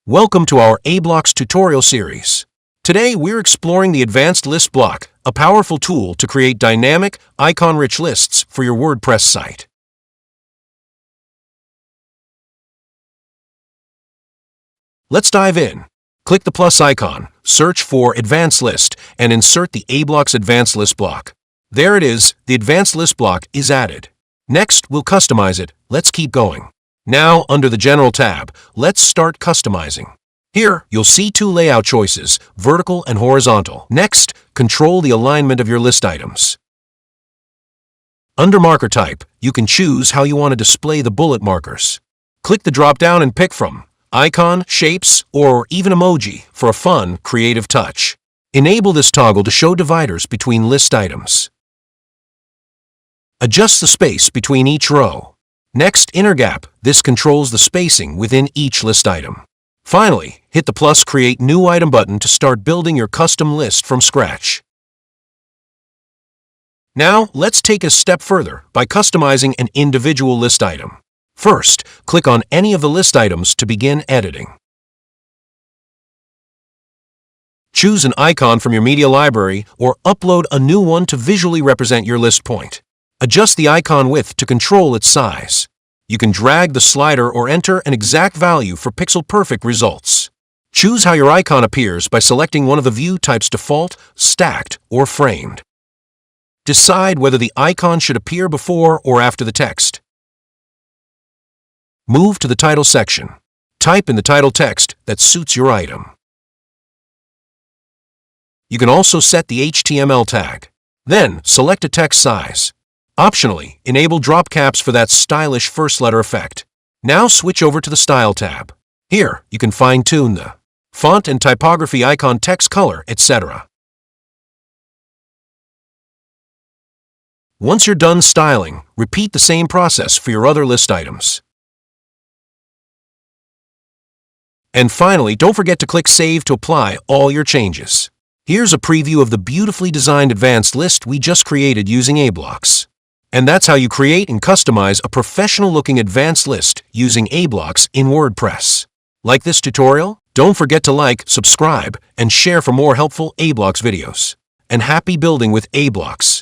Welcome to our aBlocks tutorial series. Today we're exploring the Advanced List Block, a powerful tool to create dynamic, icon-rich lists for your WordPress site. Let's dive in. Click the plus icon, search for Advanced List, and insert the aBlocks Advanced List Block. There it is, the Advanced List Block is added. Next, we'll customize it. Let's keep going. Now, under the General tab, let's start customizing. Here, you'll see two layout choices, vertical and horizontal. Next, control the alignment of your list items. Under Marker Type, you can choose how you want to display the bullet markers. Click the drop-down and pick from icon, shapes, or even emoji for a fun, creative touch. Enable this toggle to show dividers between list items. Adjust the space between each row. Next, inner gap. This controls the spacing within each list item. Finally, hit the plus Create New Item button to start building your custom list from scratch. Now, let's take a step further by customizing an individual list item. First, click on any of the list items to begin editing. Choose an icon from your media library or upload a new one to visually represent your list point. Adjust the icon width to control its size. You can drag the slider or enter an exact value for pixel-perfect results. Choose how your icon appears by selecting one of the view types: default, stacked, or framed. Decide whether the icon should appear before or after the text. Move to the title section. Type in the title text that suits your item. You can also set the HTML tag. Then, select a text size. Optionally, enable drop caps for that stylish first letter effect. Now switch over to the Style tab. Here, you can fine-tune the font and typography, icon text color, etc. Once you're done styling, repeat the same process for your other list items. And finally, don't forget to click Save to apply all your changes. Here's a preview of the beautifully designed advanced list we just created using aBlocks. And that's how you create and customize a professional-looking advanced list using aBlocks in WordPress. Like this tutorial? Don't forget to like, subscribe, and share for more helpful aBlocks videos. And happy building with aBlocks!